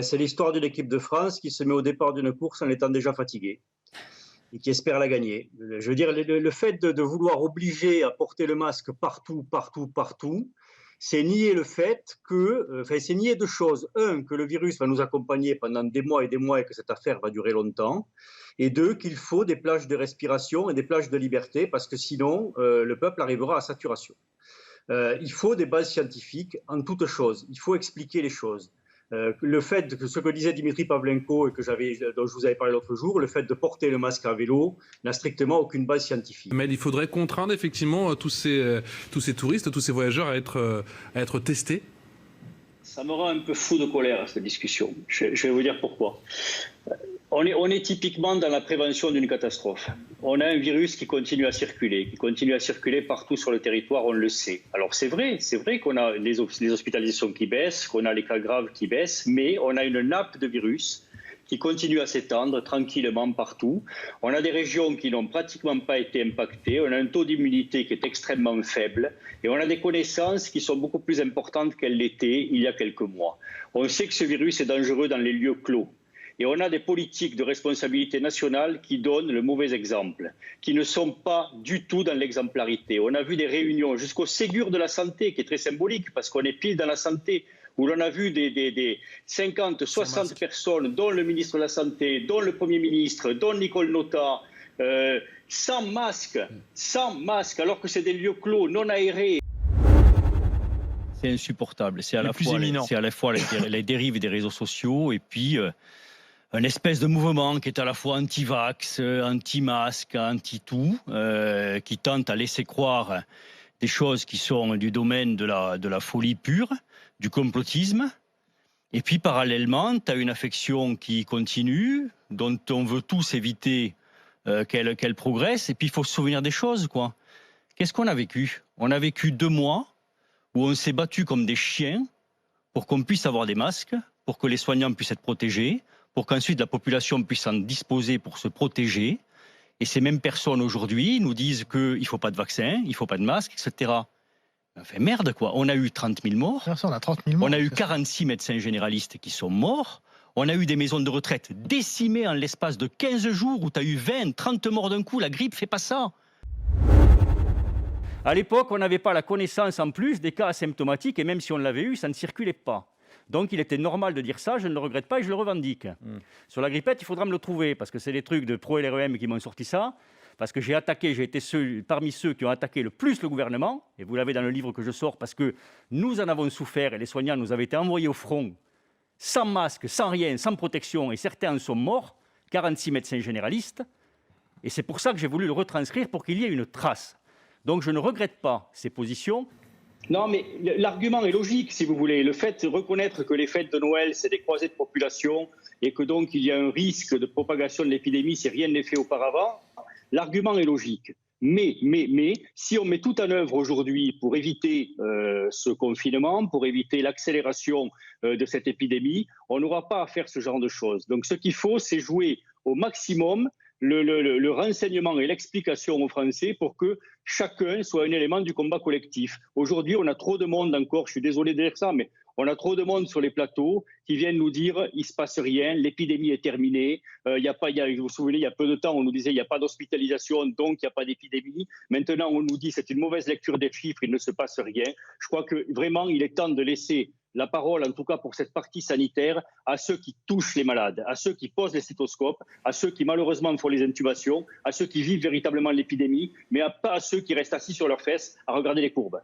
C'est l'histoire de l'équipe de France qui se met au départ d'une course en étant déjà fatiguée et qui espère la gagner. Je veux dire, le fait de vouloir obliger à porter le masque partout, c'est nier le fait c'est nier deux choses. Un, que le virus va nous accompagner pendant des mois et que cette affaire va durer longtemps. Et deux, qu'il faut des plages de respiration et des plages de liberté parce que sinon, le peuple arrivera à saturation. Il faut des bases scientifiques en toutes choses. Il faut expliquer les choses. Le fait que ce que disait Dimitri Pavlenko et dont je vous avais parlé l'autre jour, le fait de porter le masque à vélo n'a strictement aucune base scientifique. Mais il faudrait contraindre effectivement tous ces touristes, tous ces voyageurs à être testés. Ça me rend un peu fou de colère cette discussion. Je vais vous dire pourquoi. On est typiquement dans la prévention d'une catastrophe. On a un virus qui continue à circuler partout sur le territoire, on le sait. Alors c'est vrai qu'on a les hospitalisations qui baissent, qu'on a les cas graves qui baissent, mais on a une nappe de virus qui continue à s'étendre tranquillement partout. On a des régions qui n'ont pratiquement pas été impactées, on a un taux d'immunité qui est extrêmement faible et on a des connaissances qui sont beaucoup plus importantes qu'elles l'étaient il y a quelques mois. On sait que ce virus est dangereux dans les lieux clos. Et on a des politiques de responsabilité nationale qui donnent le mauvais exemple, qui ne sont pas du tout dans l'exemplarité. On a vu des réunions jusqu'au Ségur de la santé, qui est très symbolique, parce qu'on est pile dans la santé, où l'on a vu des 50, 60 personnes, dont le ministre de la Santé, dont le Premier ministre, dont Nicole Notat, sans masque, alors que c'est des lieux clos, non aérés. C'est insupportable. C'est à la fois les dérives des réseaux sociaux et puis un espèce de mouvement qui est à la fois anti-vax, anti-masque, anti-tout, qui tente à laisser croire des choses qui sont du domaine de la folie pure, du complotisme. Et puis parallèlement, tu as une affection qui continue, dont on veut tous éviter qu'elle progresse. Et puis il faut se souvenir des choses, quoi. Qu'est-ce qu'on a vécu? On a vécu 2 mois où on s'est battu comme des chiens pour qu'on puisse avoir des masques, pour que les soignants puissent être protégés, pour qu'ensuite la population puisse en disposer pour se protéger. Et ces mêmes personnes aujourd'hui nous disent qu'il ne faut pas de vaccin, il ne faut pas de masque, etc. Enfin merde quoi, on a eu 30 000 morts, on a 30 000 morts, on a eu 46 médecins généralistes qui sont morts, on a eu des maisons de retraite décimées en l'espace de 15 jours où tu as eu 20, 30 morts d'un coup, la grippe fait pas ça. À l'époque, on n'avait pas la connaissance en plus des cas asymptomatiques et même si on l'avait eu, ça ne circulait pas. Donc il était normal de dire ça, je ne le regrette pas et je le revendique. Sur la grippette, il faudra me le trouver parce que c'est les trucs de Pro-LREM qui m'ont sorti ça. Parce que j'ai été parmi ceux qui ont attaqué le plus le gouvernement, et vous l'avez dans le livre que je sors, parce que nous en avons souffert et les soignants nous avaient été envoyés au front sans masque, sans rien, sans protection, et certains en sont morts, 46 médecins généralistes, et c'est pour ça que j'ai voulu le retranscrire pour qu'il y ait une trace. Donc je ne regrette pas ces positions. Non, mais l'argument est logique, si vous voulez. Le fait de reconnaître que les fêtes de Noël, c'est des croisées de population, et que donc il y a un risque de propagation de l'épidémie si rien n'est fait auparavant, l'argument est logique. Mais, si on met tout en œuvre aujourd'hui pour éviter ce confinement, pour éviter l'accélération de cette épidémie, on n'aura pas à faire ce genre de choses. Donc ce qu'il faut, c'est jouer au maximum le renseignement et l'explication aux Français pour que chacun soit un élément du combat collectif. Aujourd'hui, on a trop de monde encore, je suis désolé de dire ça, mais on a trop de monde sur les plateaux qui viennent nous dire il ne se passe rien, l'épidémie est terminée. Vous vous souvenez, il y a peu de temps, on nous disait il n'y a pas d'hospitalisation, donc il n'y a pas d'épidémie. Maintenant, on nous dit c'est une mauvaise lecture des chiffres, il ne se passe rien. Je crois que vraiment, il est temps de laisser la parole, en tout cas pour cette partie sanitaire, à ceux qui touchent les malades, à ceux qui posent les stéthoscopes, à ceux qui malheureusement font les intubations, à ceux qui vivent véritablement l'épidémie, mais pas à ceux qui restent assis sur leurs fesses à regarder les courbes.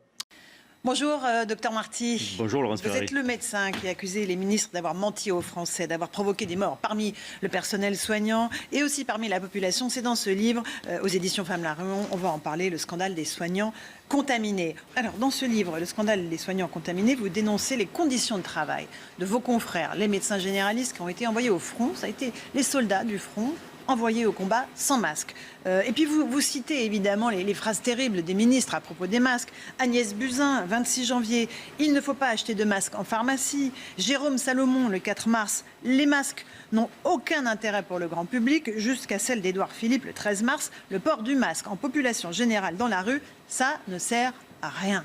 Bonjour, docteur Marty. Bonjour, Laurence Ferrari. Vous êtes le médecin qui a accusé les ministres d'avoir menti aux Français, d'avoir provoqué des morts parmi le personnel soignant et aussi parmi la population. C'est dans ce livre, aux éditions Femmes Larion, on va en parler, le scandale des soignants contaminés. Alors, dans ce livre, le scandale des soignants contaminés, vous dénoncez les conditions de travail de vos confrères, les médecins généralistes qui ont été envoyés au front. Ça a été les soldats du front envoyés au combat sans masque. Et puis vous citez évidemment les phrases terribles des ministres à propos des masques. Agnès Buzyn, 26 janvier, il ne faut pas acheter de masques en pharmacie. Jérôme Salomon, le 4 mars, les masques n'ont aucun intérêt pour le grand public, jusqu'à celle d'Édouard Philippe, le 13 mars, le port du masque en population générale dans la rue, ça ne sert à rien.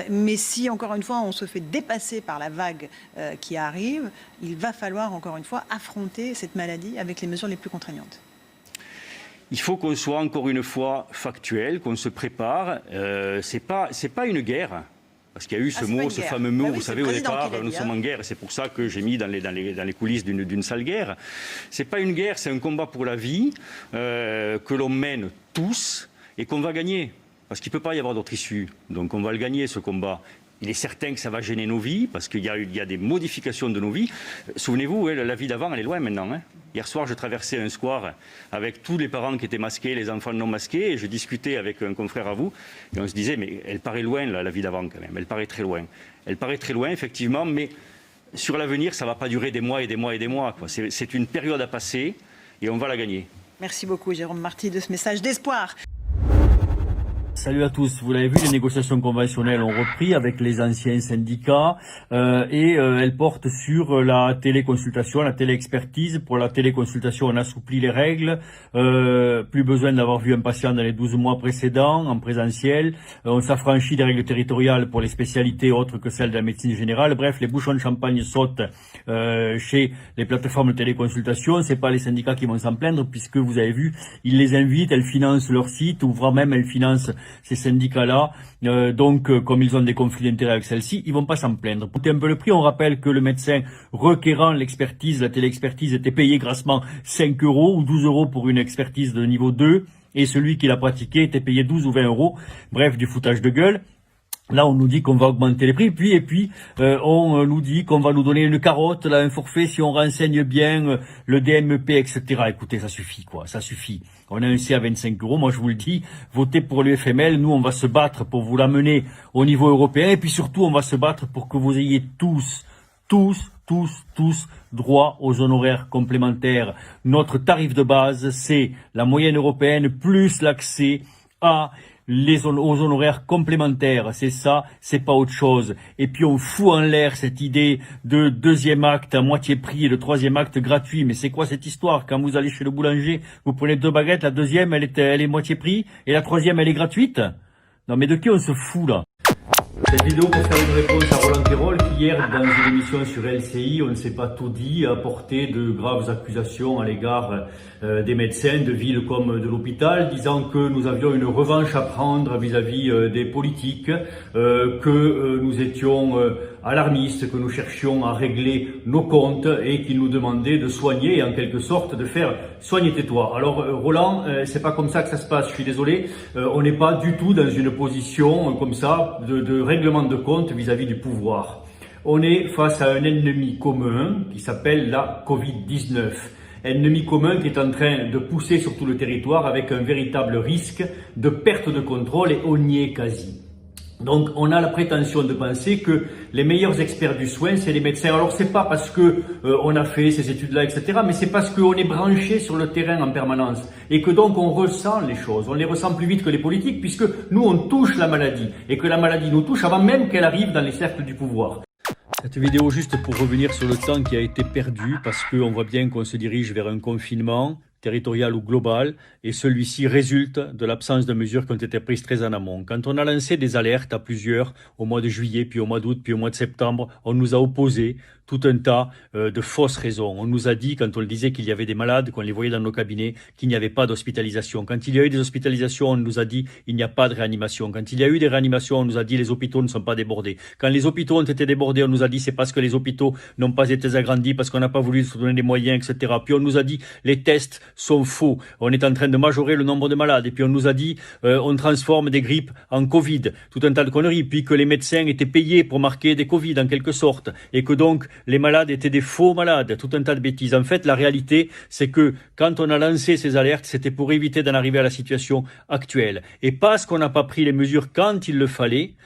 Mais si, encore une fois, on se fait dépasser par la vague qui arrive, il va falloir, encore une fois, affronter cette maladie avec les mesures les plus contraignantes. Il faut qu'on soit, encore une fois, factuel, qu'on se prépare. C'est pas une guerre. Parce qu'il y a eu ce fameux mot, vous savez, au départ, nous sommes en guerre. C'est pour ça que j'ai mis dans les coulisses d'une sale guerre. C'est pas une guerre, c'est un combat pour la vie que l'on mène tous et qu'on va gagner. Parce qu'il ne peut pas y avoir d'autre issue. Donc on va le gagner, ce combat. Il est certain que ça va gêner nos vies, parce qu'il y a des modifications de nos vies. Souvenez-vous, la vie d'avant, elle est loin maintenant. Hier soir, je traversais un square avec tous les parents qui étaient masqués, les enfants non masqués, et je discutais avec un confrère à vous, et on se disait, mais elle paraît loin, la vie d'avant quand même. Elle paraît très loin. Elle paraît très loin, effectivement, mais sur l'avenir, ça ne va pas durer des mois et des mois et des mois. C'est une période à passer, et on va la gagner. Merci beaucoup, Jérôme Marty, de ce message d'espoir. Salut à tous. Vous l'avez vu, les négociations conventionnelles ont repris avec les anciens syndicats et elles portent sur la téléconsultation, la téléexpertise. Pour la téléconsultation, on assouplit les règles. Plus besoin d'avoir vu un patient dans les 12 mois précédents en présentiel. On s'affranchit des règles territoriales pour les spécialités autres que celles de la médecine générale. Bref, les bouchons de champagne sautent chez les plateformes de téléconsultation. C'est pas les syndicats qui vont s'en plaindre puisque vous avez vu, ils les invitent, elles financent leur site ou voire même elles financent ces syndicats-là. Donc, comme ils ont des conflits d'intérêts avec celle-ci, ils vont pas s'en plaindre. Pour un peu le prix, on rappelle que le médecin requérant l'expertise, la téléexpertise, était payé grassement 5 € ou 12 € pour une expertise de niveau 2, et celui qui l'a pratiqué était payé 12 ou 20 €. Bref, du foutage de gueule. Là, on nous dit qu'on va augmenter les prix, puis on nous dit qu'on va nous donner une carotte, là, un forfait si on renseigne bien le DMEP, etc. Écoutez, ça suffit, quoi, ça suffit. On a un C à 25 €, moi je vous le dis, votez pour l'UFML, nous on va se battre pour vous l'amener au niveau européen, et puis surtout on va se battre pour que vous ayez tous droit aux honoraires complémentaires. Notre tarif de base, c'est la moyenne européenne plus l'accès aux honoraires complémentaires, c'est ça, c'est pas autre chose. Et puis on fout en l'air cette idée de deuxième acte à moitié prix et de troisième acte gratuit. Mais c'est quoi cette histoire? Quand vous allez chez le boulanger, vous prenez 2 baguettes, la deuxième elle est moitié prix et la troisième elle est gratuite? Non mais de qui on se fout là? Cette vidéo pour faire une réponse à Roland Quérol qui hier dans une émission sur LCI, on ne s'est pas tout dit, a porté de graves accusations à l'égard des médecins de ville comme de l'hôpital, disant que nous avions une revanche à prendre vis-à-vis des politiques, que nous étions alarmistes, que nous cherchions à régler nos comptes et qu'il nous demandait de soigner et en quelque sorte de faire soigner tais-toi. Alors Roland, c'est pas comme ça que ça se passe, je suis désolé, on n'est pas du tout dans une position comme ça de règlement de compte vis-à-vis du pouvoir. On est face à un ennemi commun qui s'appelle la Covid-19. Ennemi commun qui est en train de pousser sur tout le territoire avec un véritable risque de perte de contrôle et on y est quasi. Donc on a la prétention de penser que les meilleurs experts du soin, c'est les médecins. Alors c'est pas parce que on a fait ces études-là, etc., mais c'est parce qu'on est branché sur le terrain en permanence et que donc on ressent les choses. On les ressent plus vite que les politiques puisque nous on touche la maladie et que la maladie nous touche avant même qu'elle arrive dans les cercles du pouvoir. Cette vidéo juste pour revenir sur le temps qui a été perdu parce qu'on voit bien qu'on se dirige vers un confinement territorial ou global, et celui-ci résulte de l'absence de mesures qui ont été prises très en amont. Quand on a lancé des alertes à plusieurs au mois de juillet, puis au mois d'août, puis au mois de septembre, on nous a opposé tout un tas de fausses raisons. On nous a dit, quand on le disait qu'il y avait des malades, qu'on les voyait dans nos cabinets, qu'il n'y avait pas d'hospitalisation. Quand il y a eu des hospitalisations, on nous a dit il n'y a pas de réanimation. Quand il y a eu des réanimations, on nous a dit les hôpitaux ne sont pas débordés. Quand les hôpitaux ont été débordés, on nous a dit c'est parce que les hôpitaux n'ont pas été agrandis, parce qu'on n'a pas voulu se donner des moyens, etc. Puis on nous a dit les tests sont faux. On est en train de majorer le nombre de malades. Et puis on nous a dit on transforme des grippes en Covid. Tout un tas de conneries. Puis que les médecins étaient payés pour marquer des Covid en quelque sorte. Et que donc les malades étaient des faux malades. Tout un tas de bêtises. En fait, la réalité, c'est que quand on a lancé ces alertes, c'était pour éviter d'en arriver à la situation actuelle. Et parce qu'on n'a pas pris les mesures quand il le fallait,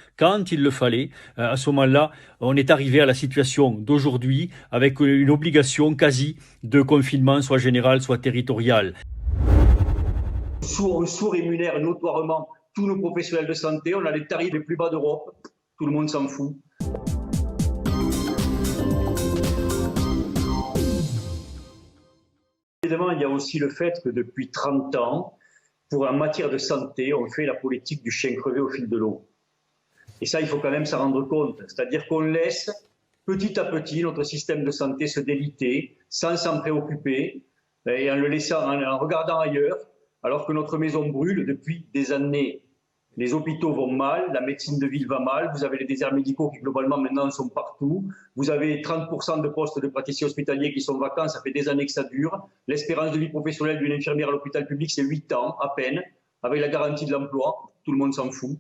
à ce moment-là, on est arrivé à la situation d'aujourd'hui avec une obligation quasi de confinement, soit général, soit territorial. On sous-rémunère notoirement tous nos professionnels de santé. On a les tarifs les plus bas d'Europe. Tout le monde s'en fout. Évidemment, il y a aussi le fait que depuis 30 ans, en matière de santé, on fait la politique du chien crevé au fil de l'eau. Et ça, il faut quand même s'en rendre compte. C'est-à-dire qu'on laisse petit à petit notre système de santé se déliter sans s'en préoccuper et en le laissant, en regardant ailleurs, alors que notre maison brûle depuis des années. Les hôpitaux vont mal, la médecine de ville va mal, vous avez les déserts médicaux qui globalement maintenant sont partout, vous avez 30% de postes de praticiens hospitaliers qui sont vacants, ça fait des années que ça dure. L'espérance de vie professionnelle d'une infirmière à l'hôpital public, c'est 8 ans à peine, avec la garantie de l'emploi, tout le monde s'en fout.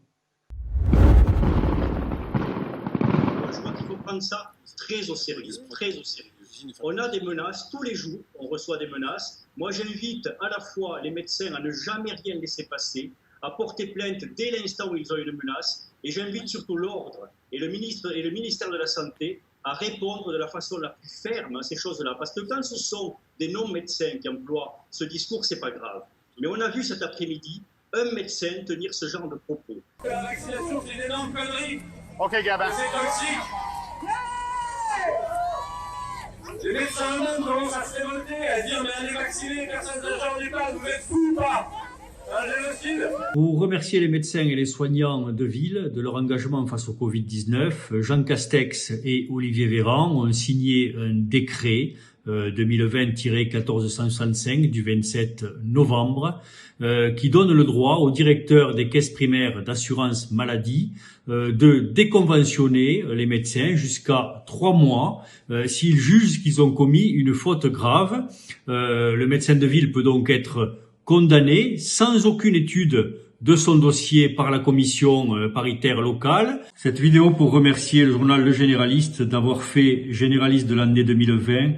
Je crois qu'il faut prendre ça très au sérieux, très au sérieux. On a des menaces, tous les jours, on reçoit des menaces. Moi, j'invite à la fois les médecins à ne jamais rien laisser passer, à porter plainte dès l'instant où ils ont une menace, et j'invite surtout l'ordre et le ministère de la Santé à répondre de la façon la plus ferme à ces choses-là. Parce que quand ce sont des non-médecins qui emploient ce discours, c'est pas grave. Mais on a vu cet après-midi un médecin tenir ce genre de propos. La vaccination, c'est une énorme connerie. Ok, Gabin. C'est toxique. Les médecins eux-mêmes commencent à se révolter, à dire mais allez vacciner, personne ne s'en dit pas, vous êtes fous ou pas? Pour remercier les médecins et les soignants de ville de leur engagement face au Covid-19, Jean Castex et Olivier Véran ont signé un décret 2020-1465 du 27 novembre, qui donne le droit aux directeurs des caisses primaires d'assurance maladie de déconventionner les médecins jusqu'à 3 mois s'ils jugent qu'ils ont commis une faute grave. Le médecin de ville peut donc être condamné sans aucune étude de son dossier par la commission paritaire locale. Cette vidéo pour remercier le journal Le Généraliste d'avoir fait généraliste de l'année 2020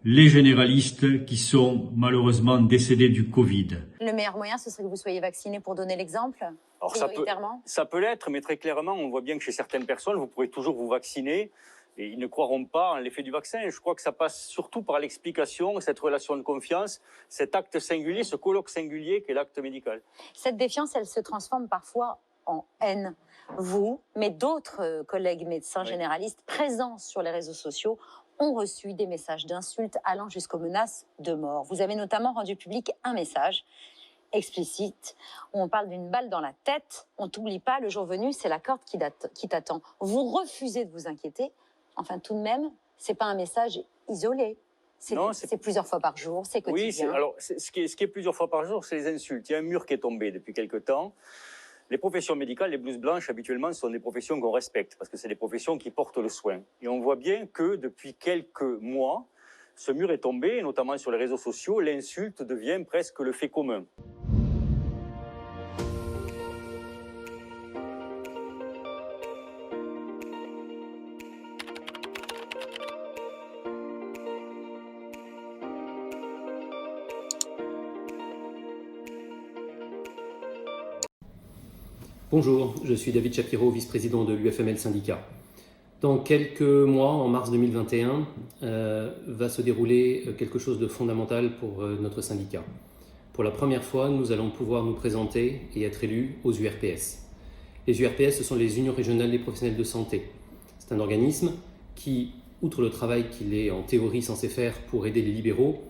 les généralistes qui sont malheureusement décédés du Covid. Le meilleur moyen, ce serait que vous soyez vacciné pour donner l'exemple, prioritairement. Ça peut l'être, mais très clairement, on voit bien que chez certaines personnes, vous pourrez toujours vous vacciner et ils ne croiront pas en l'effet du vaccin. Je crois que ça passe surtout par l'explication, cette relation de confiance, cet acte singulier, ce colloque singulier qu'est l'acte médical. Cette défiance, elle se transforme parfois en haine. Vous, mais d'autres collègues médecins généralistes présents sur les réseaux sociaux ont reçu des messages d'insultes allant jusqu'aux menaces de mort. Vous avez notamment rendu public un message explicite où on parle d'une balle dans la tête. On t'oublie pas, le jour venu, c'est la corde qui t'attend. Vous refusez de vous inquiéter. Enfin, tout de même, c'est pas un message isolé. C'est plusieurs fois par jour, c'est quotidien. Oui, ce qui est plusieurs fois par jour, c'est les insultes. Il y a un mur qui est tombé depuis quelque temps. Les professions médicales, les blouses blanches, habituellement, sont des professions qu'on respecte parce que c'est des professions qui portent le soin. Et on voit bien que depuis quelques mois, ce mur est tombé, et notamment sur les réseaux sociaux, l'insulte devient presque le fait commun. Bonjour, je suis David Shapiro, vice-président de l'UFML Syndicat. Dans quelques mois, en mars 2021, va se dérouler quelque chose de fondamental pour notre syndicat. Pour la première fois, nous allons pouvoir nous présenter et être élus aux URPS. Les URPS, ce sont les Unions régionales des professionnels de santé. C'est un organisme qui, outre le travail qu'il est en théorie censé faire pour aider les libéraux,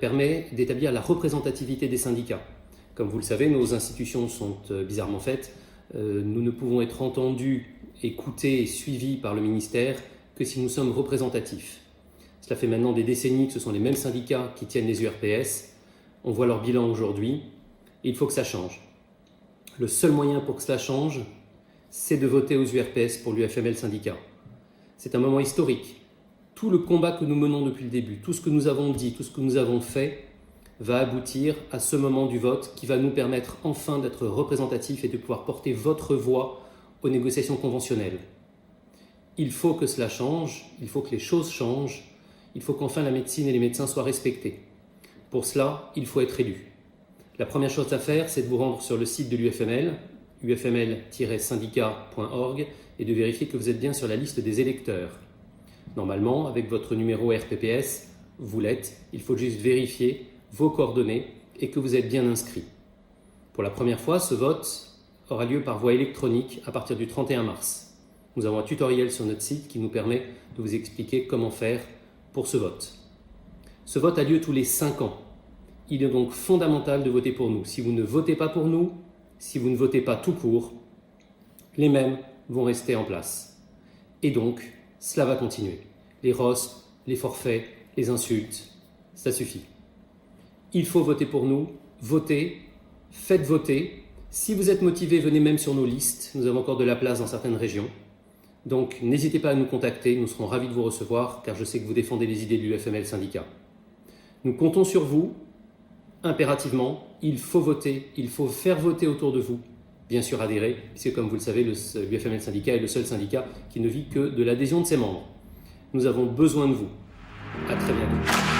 permet d'établir la représentativité des syndicats. Comme vous le savez, nos institutions sont bizarrement faites. Nous ne pouvons être entendus, écoutés et suivis par le ministère que si nous sommes représentatifs. Cela fait maintenant des décennies que ce sont les mêmes syndicats qui tiennent les URPS. On voit leur bilan aujourd'hui et il faut que ça change. Le seul moyen pour que cela change, c'est de voter aux URPS pour l'UFML Syndicat. C'est un moment historique. Tout le combat que nous menons depuis le début, tout ce que nous avons dit, tout ce que nous avons fait, va aboutir à ce moment du vote qui va nous permettre enfin d'être représentatifs et de pouvoir porter votre voix aux négociations conventionnelles. Il faut que cela change, il faut que les choses changent, il faut qu'enfin la médecine et les médecins soient respectés. Pour cela, il faut être élu. La première chose à faire, c'est de vous rendre sur le site de l'UFML, ufml-syndicat.org, et de vérifier que vous êtes bien sur la liste des électeurs. Normalement, avec votre numéro RPPS, vous l'êtes, il faut juste vérifier vos coordonnées et que vous êtes bien inscrit. Pour la première fois, ce vote aura lieu par voie électronique à partir du 31 mars. Nous avons un tutoriel sur notre site qui nous permet de vous expliquer comment faire pour ce vote. Ce vote a lieu tous les 5 ans. Il est donc fondamental de voter pour nous. Si vous ne votez pas pour nous, si vous ne votez pas tout court, les mêmes vont rester en place. Et donc, cela va continuer. Les rosques, les forfaits, les insultes, ça suffit. Il faut voter pour nous, votez, faites voter. Si vous êtes motivé, venez même sur nos listes. Nous avons encore de la place dans certaines régions. Donc n'hésitez pas à nous contacter, nous serons ravis de vous recevoir car je sais que vous défendez les idées de l'UFML Syndicat. Nous comptons sur vous, impérativement. Il faut voter, il faut faire voter autour de vous. Bien sûr adhérer, puisque comme vous le savez, l'UFML Syndicat est le seul syndicat qui ne vit que de l'adhésion de ses membres. Nous avons besoin de vous. À très bientôt.